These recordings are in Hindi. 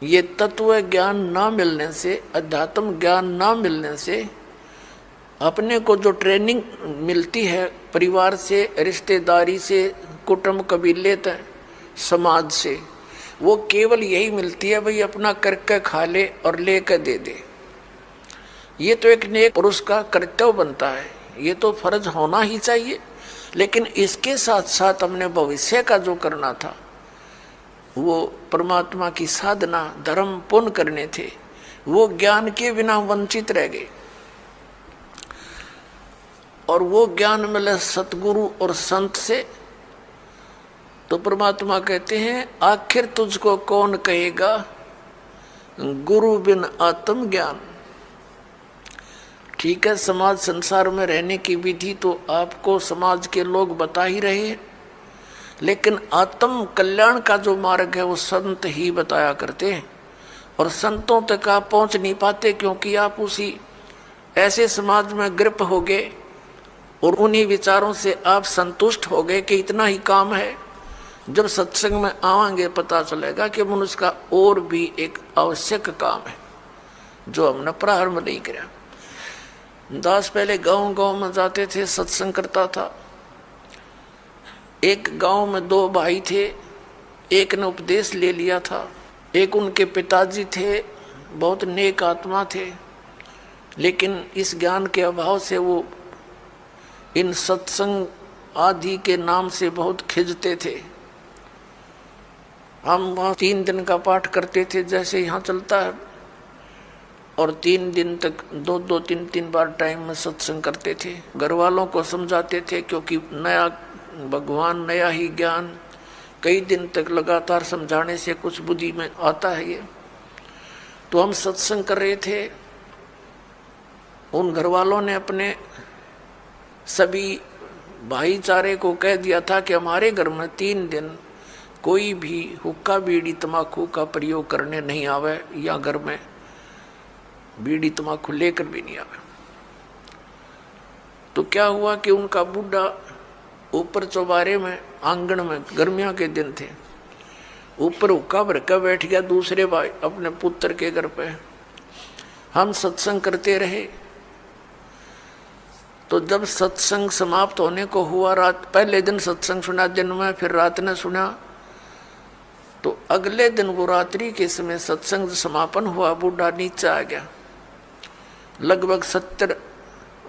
ये तत्व ज्ञान ना मिलने से, अध्यात्म ज्ञान ना मिलने से अपने को जो ट्रेनिंग मिलती है परिवार से, रिश्तेदारी से, कुटुंब कबीले तक, समाज से, वो केवल यही मिलती है भाई अपना करके खा ले और लेकर दे दे। ये तो एक नेक पुरुष का कर्तव्य बनता है, ये तो फर्ज होना ही चाहिए। लेकिन इसके साथ साथ हमने भविष्य का जो करना था, वो परमात्मा की साधना, धर्म, पुण्य करने थे, वो ज्ञान के बिना वंचित रह गए। और वो ज्ञान मिले सतगुरु और संत से, तो परमात्मा कहते हैं आखिर तुझको कौन कहेगा गुरु बिन आत्म ज्ञान। ठीक है, समाज संसार में रहने की विधि तो आपको समाज के लोग बता ही रहे हैं, लेकिन आत्म कल्याण का जो मार्ग है वो संत ही बताया करते हैं। और संतों तक आप पहुंच नहीं पाते क्योंकि आप उसी ऐसे समाज में ग्रप हो गए और उन्हीं विचारों से आप संतुष्ट हो गए कि इतना ही काम है। जब सत्संग में आवांगे पता चलेगा कि मनुष्य का और भी एक आवश्यक काम है जो हमने प्रारंभ नहीं किया। दास पहले गांव गांव में जाते थे, सत्संग करता था। एक गांव में दो भाई थे, एक ने उपदेश ले लिया था, एक उनके पिताजी थे, बहुत नेक आत्मा थे, लेकिन इस ज्ञान के अभाव से वो इन सत्संग आदि के नाम से बहुत खिंचते थे। हम वहाँ 3 दिन का पाठ करते थे जैसे यहाँ चलता है, और 3 दिन तक 2-2, 3-3 बार टाइम में सत्संग करते थे। घर वालों को समझाते थे क्योंकि नया भगवान, नया ही ज्ञान, कई दिन तक लगातार समझाने से कुछ बुद्धि में आता है ये। तो हम सत्संग कर रहे थे, उन घर वालों ने अपने सभी भाईचारे को कह दिया था कि हमारे घर में 3 दिन कोई भी हुक्का बीड़ी तम्बाकू का प्रयोग करने नहीं आवे, या घर में बीड़ी तम्बाकू लेकर भी नहीं आवे। तो क्या हुआ कि उनका बूढ़ा ऊपर चौबारे में, आंगन में, गर्मियों के दिन थे, ऊपर हुक्का भर कर बैठ गया दूसरे भाई अपने पुत्र के घर पे। हम सत्संग करते रहे। तो जब सत्संग समाप्त होने को हुआ, रात, पहले दिन सत्संग सुना दिन में, फिर रात ने सुना, तो अगले दिन वो रात्रि के समय सत्संग समापन हुआ, बूढ़ा नीचे आ गया। लगभग 70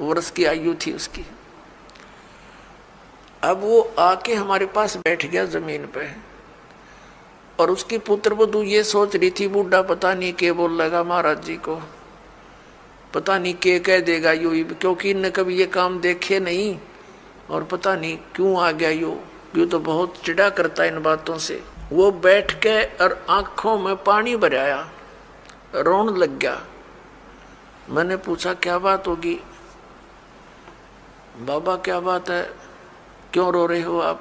वर्ष की आयु थी उसकी। अब वो आके हमारे पास बैठ गया जमीन पे, और उसकी पुत्र वधू ये सोच रही थी बूढ़ा पता नहीं क्या बोल लगा महाराज जी को, पता नहीं क्या कह देगा यू, क्योंकि इनने कभी ये काम देखे नहीं, और पता नहीं क्यों आ गया यू तो बहुत चिढ़ा करता है इन बातों से। वो बैठ के और आंखों में पानी भराया, रोने लग गया। मैंने पूछा क्या बात होगी बाबा, क्या बात है, क्यों रो रहे हो आप?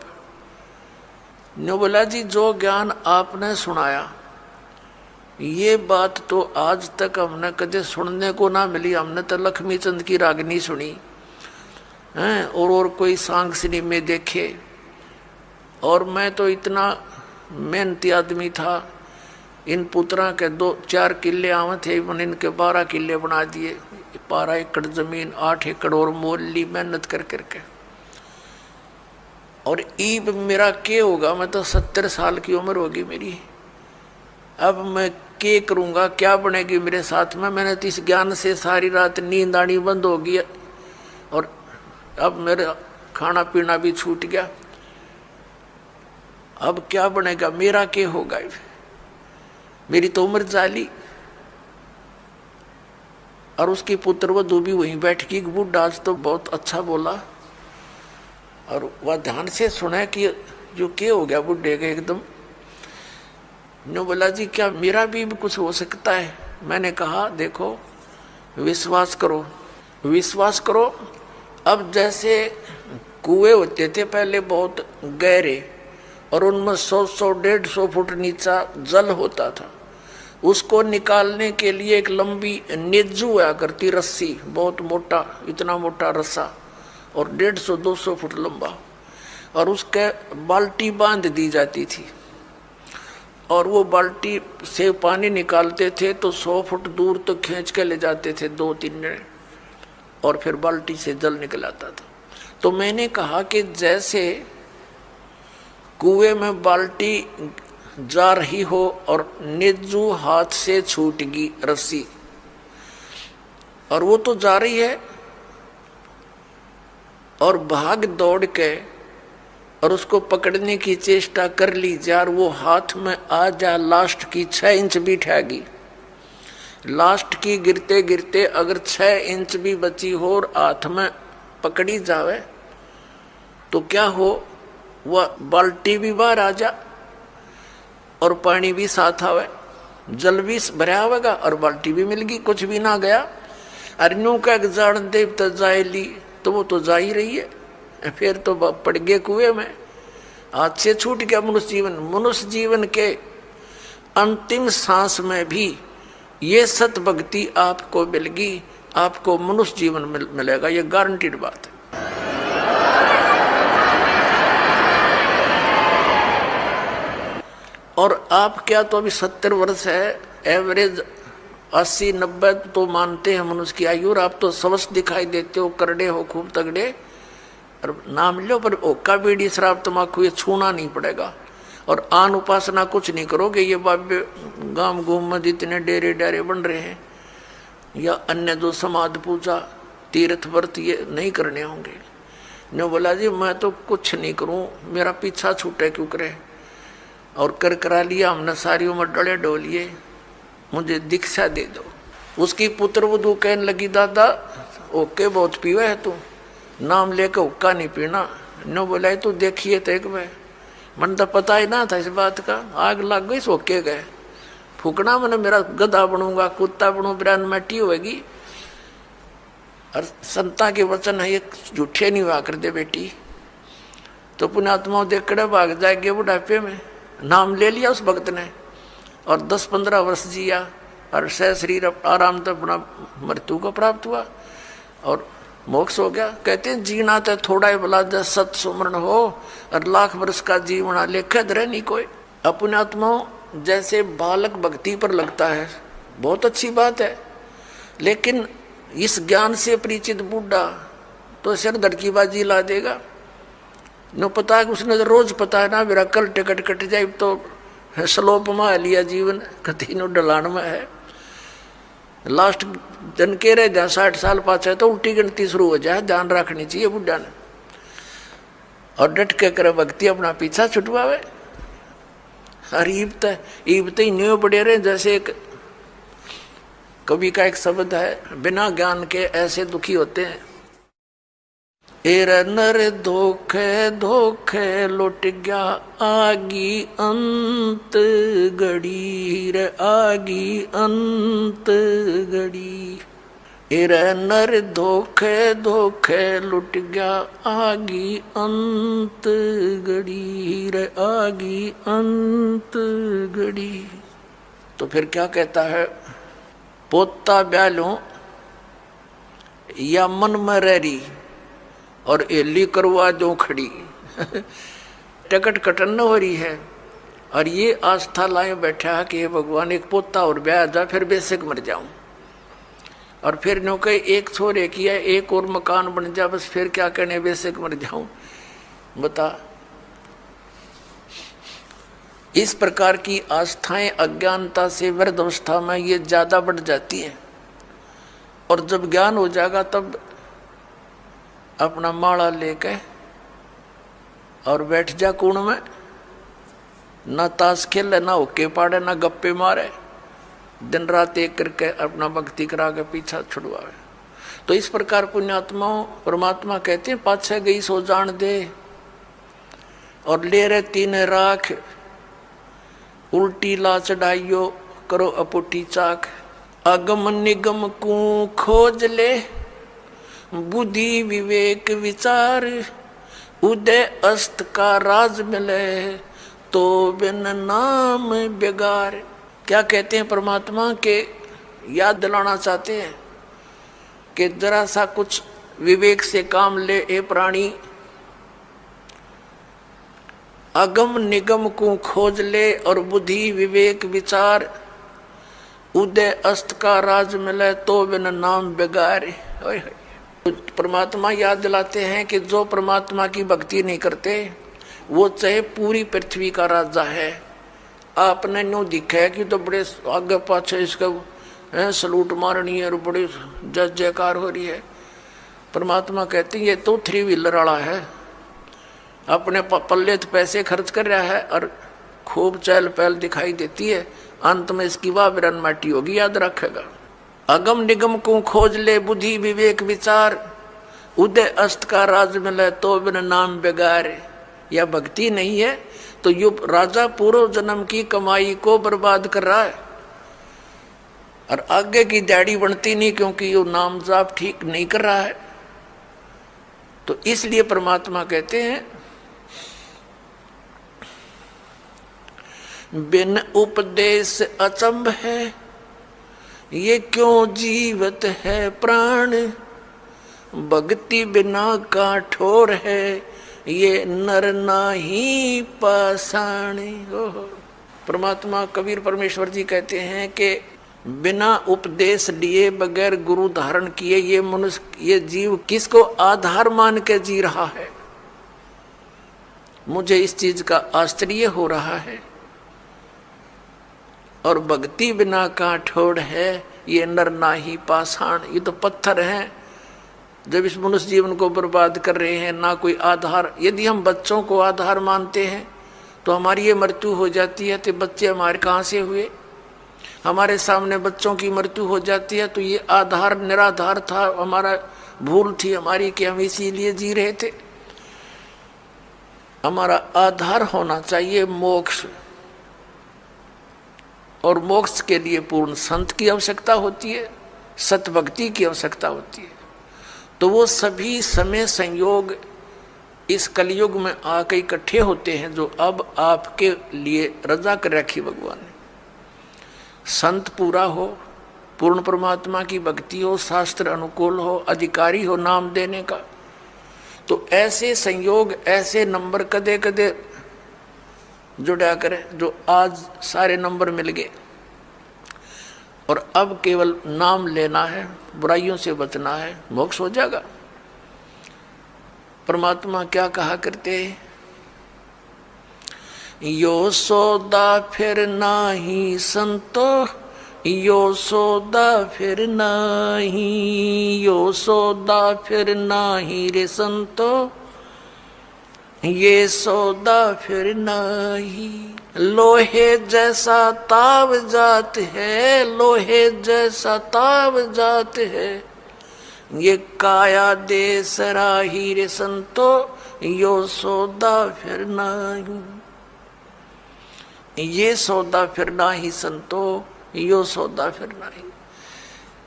न्यू बोला जी जो ज्ञान आपने सुनाया ये बात तो आज तक हमने कदे सुनने को ना मिली। हमने तो लक्ष्मी चंद की रागनी सुनी हैं, और कोई सांग सिनेमे देखे, और मैं तो इतना मेहनती आदमी था। इन पुत्रा के 2-4 किले आवे थे, मैंने इनके 12 किले बना दिए। 12 एकड़ जमीन, 8 एकड़ और मोल ली मेहनत कर करके। और ईब मेरा क्या होगा, मैं तो 70 साल की उम्र होगी मेरी। अब मैं क्या करूँगा, क्या बनेगी मेरे साथ में? मैंने तो इस ज्ञान से सारी रात नींद आनी बंद हो गई, और अब मेरा खाना पीना भी छूट गया। अब क्या बनेगा, मेरा क्या होगा? मेरी तो उम्र जाली। और उसकी पुत्र वधू भी वहीं बैठ की। बूढ़ा आज तो बहुत अच्छा बोला, और वह ध्यान से सुना कि जो क्या हो गया बुढ़े के एकदम। नो बोला जी क्या मेरा भी कुछ हो सकता है? मैंने कहा देखो विश्वास करो, विश्वास करो। अब जैसे कुएं होते थे पहले बहुत गहरे, और उनमें 100-150 फुट नीचा जल होता था, उसको निकालने के लिए एक लंबी नेजू हुआ करती रस्सी, बहुत मोटा, इतना मोटा रस्सा, और 150-200 फुट लंबा, और उसके बाल्टी बांध दी जाती थी। और वो बाल्टी से पानी निकालते थे तो 100 फुट दूर तो खींच के ले जाते थे 2-3 जने, और फिर बाल्टी से जल निकल आता था। तो मैंने कहा कि जैसे कुएं में बाल्टी जा रही हो और निज्जू हाथ से छूट गई रस्सी, और वो तो जा रही है और भाग दौड़ के और उसको पकड़ने की चेष्टा कर ली यार, वो हाथ में आ जा लास्ट की 6 इंच भी ठहगी, लास्ट की गिरते गिरते अगर 6 इंच भी बची हो और हाथ में पकड़ी जावे तो क्या हो, वह बाल्टी भी बाहर आ जा और पानी भी साथ आवे, जल भी भरा होगा और बाल्टी भी मिल गई, कुछ भी ना गया। अरनू का जान देव तो जाए ली, तो वो तो जा ही रही है, फिर तो पड़ गए कुएं में, हाथ से छूट गया मनुष्य जीवन। मनुष्य जीवन के अंतिम सांस में भी ये सत भक्ति आपको मिलेगी, आपको मनुष्य जीवन मिलेगा, ये गारंटीड बात है। और आप क्या तो अभी 70 वर्ष है, एवरेज 80-90 तो मानते हैं मनुष्य की आयु, और आप तो स्वस्थ दिखाई देते हो, करड़े हो, खूब तगड़े, और नाम लो पर ओका बीड़ी शराब तम्बाकू ये छूना नहीं पड़ेगा। और आन उपासना कुछ नहीं करोगे, ये बाबे गांव घूम में जितने डेरे डेरे बन रहे हैं या अन्य जो समाधि पूजा तीर्थ व्रत ये नहीं करने होंगे। ने बोला जी मैं तो कुछ नहीं करूं, मेरा पीछा छूटे क्यों करे, और कर करा लिया हमने, सारी उम्र डले डोलिए, मुझे दीक्षा दे दो। उसकी पुत्र वधू कहने लगी दादा ओके बहुत पीवा है तू, नाम लेकर हुक्का नहीं पीना। नो बोला तू देखिए तो एक बार, मन तो पता ही ना था इस बात का, आग लग गई सोके गए, फूकना मैंने मेरा गधा बनूंगा, कुत्ता बनू, ब्रांड मट्टी होगी। और संता के वचन है ये झूठे नहीं हुआ कर दे बेटी, तो पुण्यात्मा देखकर भाग जाएंगे बुढ़ापे में। नाम ले लिया उस भक्त ने और 10-15 वर्ष जिया और सह शरीर आराम तक अपना मृत्यु को प्राप्त हुआ और मोक्ष हो गया। कहते हैं जीना तो थोड़ा ही भला जब सत सुमरण हो और लाख वर्ष का जीवना लेखा धरे नहीं कोई। अपने आत्माओं जैसे बालक भक्ति पर लगता है बहुत अच्छी बात है, लेकिन इस ज्ञान से परिचित बूढ़ा तो सिर धड़कीबाजी ला देगा। न पता है उसने तो रोज पता है ना मेरा कल टिकट कट जाए तो स्लोप में लिया जीवन कति नो डलान में है। लास्ट दिन के रहे जहाँ 60 साल पाछे तो उल्टी गिनती शुरू हो जाए, ध्यान रखनी चाहिए बुढ़ा ने। और डट के करे भक्ति अपना पीछा छुटवावे। और ईबत ही न्यू पड़े रहे। जैसे एक कवि का एक शब्द है, बिना ज्ञान के ऐसे दुखी होते हैं। एर नर धोखे धोखे लुट गया आगी अंत घड़ी रे आगी अंत घड़ी। एर नर धोखे धोखे लुट गया आगी अंत घड़ी रे आगी अंत घड़ी। तो फिर क्या कहता है, पोता ब्यालों या मन में रही और एली करवा दो खड़ी। टिकट कटन हो रही है और ये आस्था लाए बैठा है कि भगवान एक पोता और ब्याह जा फिर बेसिक मर जाऊं, और फिर नो कहे एक छोरे किया एक और मकान बन जा बस फिर क्या करने बेसिक मर जाऊं। बता, इस प्रकार की आस्थाएं अज्ञानता से वृद्ध अवस्था में ये ज्यादा बढ़ जाती हैं, और जब ज्ञान हो जाएगा तब अपना माला लेके और बैठ जा कुण में, ना ताश खेले ना होके पाड़े ना गप्पे मारे, दिन रात एक करके अपना भक्ति करा के पीछा छुड़वावे। तो इस प्रकार पुण्यात्माओं परमात्मा कहते हैं पाछे गई सो जान दे और ले रहे तीन राख, उल्टी ला चढ़ाइयो करो अपुटी चाक। अगम निगम को खोज ले बुद्धि विवेक विचार, उदय अस्त का राज मिले तो बिन नाम बेगार। क्या कहते हैं परमात्मा के याद दिलाना चाहते हैं कि जरा सा कुछ विवेक से काम ले ए प्राणी। अगम निगम को खोज ले और बुद्धि विवेक विचार, उदय अस्त का राज मिले तो बिन नाम बेगारे। परमात्मा याद दिलाते हैं कि जो परमात्मा की भक्ति नहीं करते वो चाहे पूरी पृथ्वी का राजा है। आपने न्यू दिखा है कि तो बड़े आगे पाछे इसका सलूट मारनी है और बड़ी जय जयकार हो रही है। परमात्मा कहते हैं ये तो 3 व्हीलर वाला है, अपने पल्ले तो पैसे खर्च कर रहा है और खूब चहल पहल दिखाई देती है, अंत में इसकी वाह बिरन माटी होगी, याद रखेगा। अगम निगम को खोज ले बुद्धि विवेक विचार, उदय अस्त का राज मिले तो बिन नाम बेगारे। या भक्ति नहीं है तो यो राजा पूर्व जन्म की कमाई को बर्बाद कर रहा है और आगे की दाढ़ी बनती नहीं, क्योंकि यो नाम जाप ठीक नहीं कर रहा है। तो इसलिए परमात्मा कहते हैं बिन उपदेश अचंभ है, ये क्यों जीवत है प्राण, भक्ति बिना का ठोर है, ये नर नाही पाषाण। परमात्मा कबीर परमेश्वर जी कहते हैं कि बिना उपदेश लिए बगैर गुरु धारण किए ये मनुष्य ये जीव किसको आधार मान के जी रहा है। मुझे इस चीज का आश्चर्य हो रहा है। और भक्ति बिना का ठोड़ है, ये नर नाही पाषाण। ये तो पत्थर हैं जब इस मनुष्य जीवन को बर्बाद कर रहे हैं, ना कोई आधार। यदि हम बच्चों को आधार मानते हैं तो हमारी ये मृत्यु हो जाती है, तो बच्चे हमारे कहाँ से हुए। हमारे सामने बच्चों की मृत्यु हो जाती है तो ये आधार निराधार था, हमारा भूल थी हमारी कि हम इसीलिए जी रहे थे। हमारा आधार होना चाहिए मोक्ष, और मोक्ष के लिए पूर्ण संत की आवश्यकता होती है, सतभक्ति की आवश्यकता होती है। तो वो सभी समय संयोग इस कलयुग में आके इकट्ठे होते हैं जो अब आपके लिए रजा कर रखी भगवान ने। संत पूरा हो, पूर्ण परमात्मा की भक्ति हो, शास्त्र अनुकूल हो, अधिकारी हो नाम देने का, तो ऐसे संयोग ऐसे नंबर कदे कदे जुड़ा करे जो आज सारे नंबर मिल गए। और अब केवल नाम लेना है, बुराइयों से बचना है, मोक्ष हो जाएगा। परमात्मा क्या कहा करते, यो सौदा फिर नाही संतो, यो सौदा फिर नाही, यो सौदा फिर नाही रे संतो, ये सौदा फिर नाही। लोहे जैसा ताव जात है, लोहे जैसा ताव जात है, ये काया दे सराही रे संतो, यो सौदा फिर नाही। ये सौदा फिर नाही संतो, यो सौदा फिर नाही।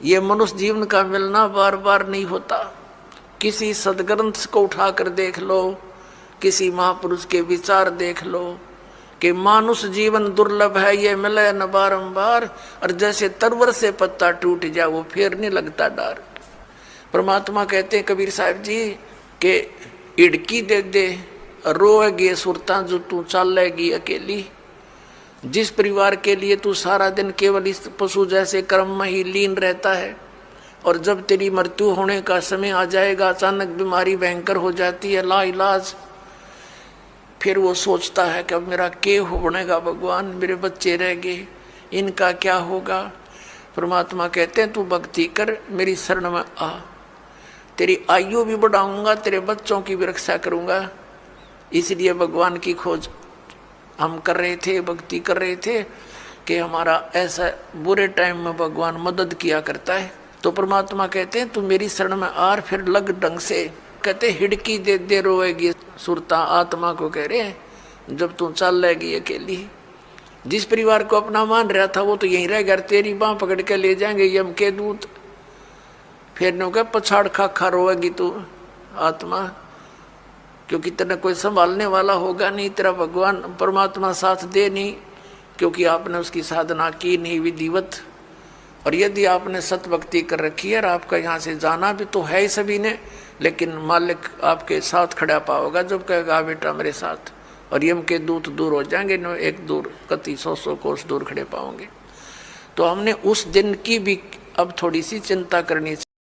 ये मनुष्य जीवन का मिलना बार बार नहीं होता। किसी सदग्रंथ को उठाकर देख लो, किसी महापुरुष के विचार देख लो कि मानुष जीवन दुर्लभ है, ये मिले न बारंबार, और जैसे तरवर से पत्ता टूट जाए वो फिर नहीं लगता डार। परमात्मा कहते हैं कबीर साहब जी के इड़की दे दे रोएगी सुरता जो तू चलेगी अकेली। जिस परिवार के लिए तू सारा दिन केवल इस पशु जैसे कर्म में ही लीन रहता है, और जब तेरी मृत्यु होने का समय आ जाएगा, अचानक बीमारी भयंकर हो जाती है लाइलाज, फिर वो सोचता है कि अब मेरा क्या हो बनेगा भगवान, मेरे बच्चे रह गए, इनका क्या होगा। परमात्मा कहते हैं तू भक्ति कर, मेरी शरण में आ, तेरी आयु भी बढ़ाऊंगा, तेरे बच्चों की भी रक्षा करूंगा। इसलिए भगवान की खोज हम कर रहे थे, भक्ति कर रहे थे कि हमारा ऐसा बुरे टाइम में भगवान मदद किया करता है। तो परमात्मा कहते हैं तू मेरी शरण में आ, फिर लग ढंग से। कहते हिड़की दे दे रोएगी सुरता, आत्मा को कह रहे हैं जब तू चल लेगी अकेली। जिस परिवार को अपना मान रहा था वो तो यहीं रह गया, तेरी बाँह पकड़ के ले जाएंगे यम के दूत। फिर न कह पछाड़ खा खा रोएगी तू आत्मा, क्योंकि तेरा कोई संभालने वाला होगा नहीं, तेरा भगवान परमात्मा साथ दे नहीं, क्योंकि आपने उसकी साधना की नहीं विधिवत। और यदि आपने सतभक्ति कर रखी है और आपका यहाँ से जाना भी तो है ही सभी ने, लेकिन मालिक आपके साथ खड़ा पाओगा जब कहेगा बेटा मेरे साथ, और यम के दूत दूर हो जाएंगे न, एक दूर कति 100 कोस दूर खड़े पाओगे। तो हमने उस दिन की भी अब थोड़ी सी चिंता करनी चाहिए।